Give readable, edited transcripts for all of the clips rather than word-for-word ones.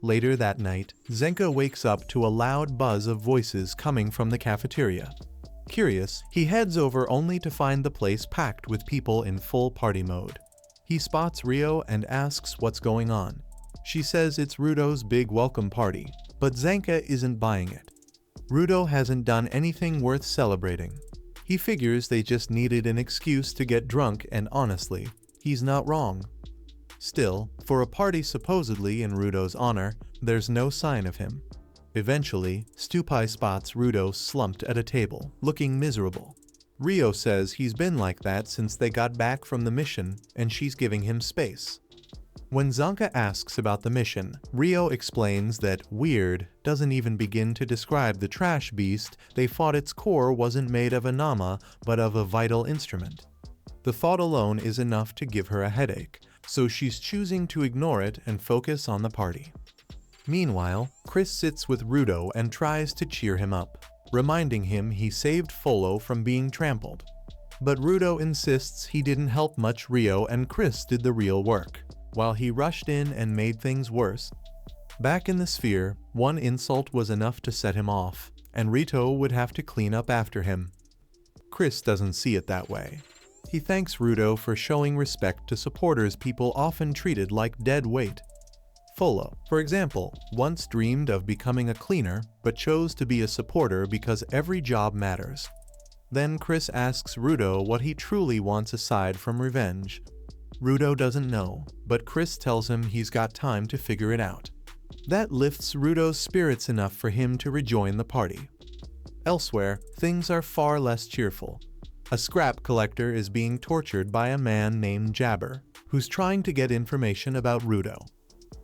Later that night, Zenka wakes up to a loud buzz of voices coming from the cafeteria. Curious, he heads over only to find the place packed with people in full party mode. He spots Rio and asks what's going on. She says it's Rudo's big welcome party, but Zenka isn't buying it. Rudo hasn't done anything worth celebrating. He figures they just needed an excuse to get drunk, and honestly, he's not wrong. Still, for a party supposedly in Rudo's honor, there's no sign of him. Eventually, Stupai spots Rudo slumped at a table, looking miserable. Rio says he's been like that since they got back from the mission, and she's giving him space. When Zanka asks about the mission, Rio explains that weird doesn't even begin to describe the trash beast they fought. Its core wasn't made of a nama, but of a vital instrument. The thought alone is enough to give her a headache, so she's choosing to ignore it and focus on the party. Meanwhile, Chris sits with Rudo and tries to cheer him up, reminding him he saved Folo from being trampled. But Rudo insists he didn't help much. Rio and Chris did the real work, while he rushed in and made things worse. Back in the sphere, one insult was enough to set him off, and Rito would have to clean up after him. Chris doesn't see it that way. He thanks Rudo for showing respect to supporters people often treated like dead weight. Folo, for example, once dreamed of becoming a cleaner, but chose to be a supporter because every job matters. Then Chris asks Rudo what he truly wants aside from revenge. Rudo doesn't know, but Chris tells him he's got time to figure it out. That lifts Rudo's spirits enough for him to rejoin the party. Elsewhere, things are far less cheerful. A scrap collector is being tortured by a man named Jabber, who's trying to get information about Rudo.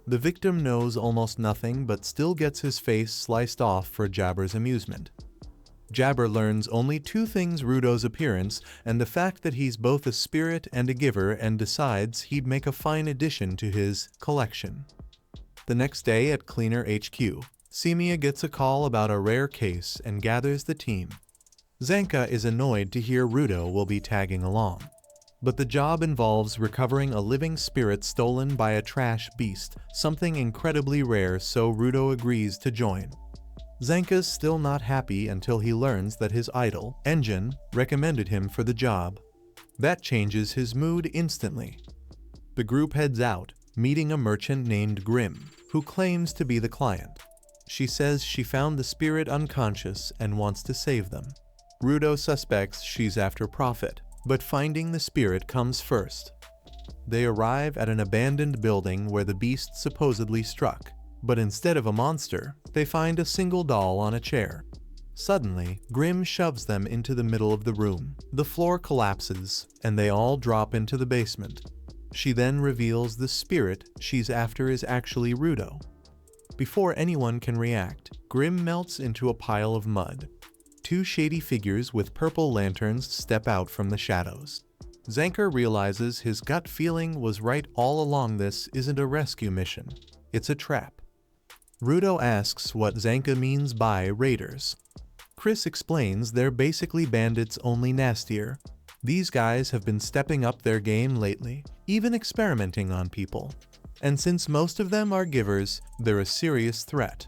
The victim knows almost nothing but still gets his face sliced off for Jabber's amusement. Jabber learns only two things: Rudo's appearance and the fact that he's both a spirit and a giver, and decides he'd make a fine addition to his collection. The next day at Cleaner HQ, Semia gets a call about a rare case and gathers the team. Zanka is annoyed to hear Rudo will be tagging along. But the job involves recovering a living spirit stolen by a trash beast, something incredibly rare, so Rudo agrees to join. Zanka's still not happy until he learns that his idol, Engine, recommended him for the job. That changes his mood instantly. The group heads out, meeting a merchant named Grim, who claims to be the client. She says she found the spirit unconscious and wants to save them. Rudo suspects she's after profit, but finding the spirit comes first. They arrive at an abandoned building where the beast supposedly struck, but instead of a monster, they find a single doll on a chair. Suddenly, Grim shoves them into the middle of the room. The floor collapses, and they all drop into the basement. She then reveals the spirit she's after is actually Rudo. Before anyone can react, Grim melts into a pile of mud. Two shady figures with purple lanterns step out from the shadows. Zanker realizes his gut feeling was right all along. This isn't a rescue mission. It's a trap. Rudo asks what Zanka means by raiders. Chris explains they're basically bandits, only nastier. These guys have been stepping up their game lately, even experimenting on people. And since most of them are givers, they're a serious threat.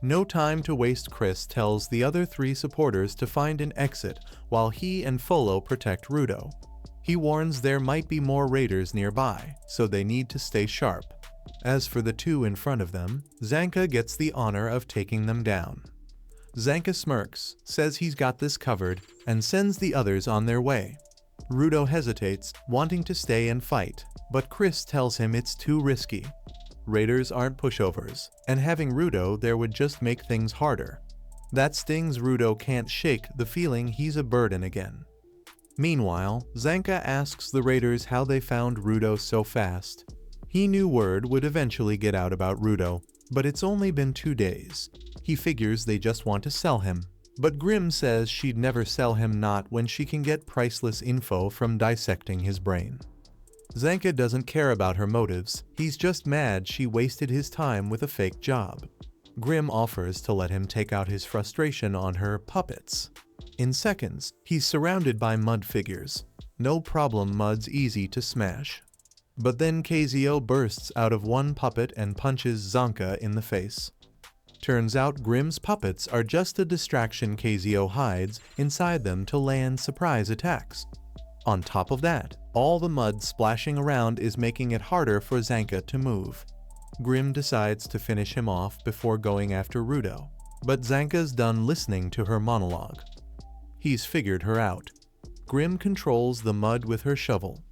No time to waste. Chris tells the other three supporters to find an exit while he and Folo protect Rudo. He warns there might be more raiders nearby, so they need to stay sharp. As for the two in front of them, Zanka gets the honor of taking them down. Zanka smirks, says he's got this covered, and sends the others on their way. Rudo hesitates, wanting to stay and fight, but Chris tells him it's too risky. Raiders aren't pushovers, and having Rudo there would just make things harder. That stings. Rudo can't shake the feeling he's a burden again. Meanwhile, Zanka asks the raiders how they found Rudo so fast. He knew word would eventually get out about Rudo, but it's only been 2 days. He figures they just want to sell him. But Grim says she'd never sell him, not when she can get priceless info from dissecting his brain. Zanka doesn't care about her motives, he's just mad she wasted his time with a fake job. Grim offers to let him take out his frustration on her puppets. In seconds, he's surrounded by mud figures. No problem, mud's easy to smash. But then KZO bursts out of one puppet and punches Zanka in the face. Turns out Grimm's puppets are just a distraction KZO hides inside them to land surprise attacks. On top of that, all the mud splashing around is making it harder for Zanka to move. Grimm decides to finish him off before going after Rudo, but Zanka's done listening to her monologue. He's figured her out. Grimm controls the mud with her shovel.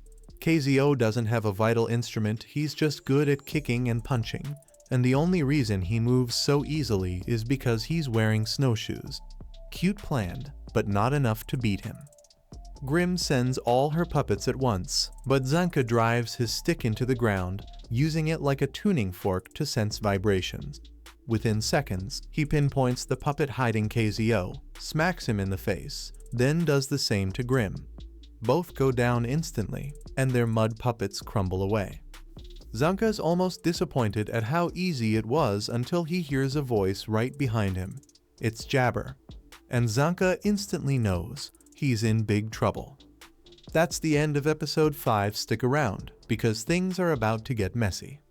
KZO doesn't have a vital instrument, he's just good at kicking and punching, and the only reason he moves so easily is because he's wearing snowshoes. Cute planned, but not enough to beat him. Grimm sends all her puppets at once, but Zanka drives his stick into the ground, using it like a tuning fork to sense vibrations. Within seconds, he pinpoints the puppet hiding KZO, smacks him in the face, then does the same to Grimm. Both go down instantly, and their mud puppets crumble away. Zanka's almost disappointed at how easy it was until he hears a voice right behind him. It's Jabber. And Zanka instantly knows he's in big trouble. That's the end of episode 5. Stick around, because things are about to get messy.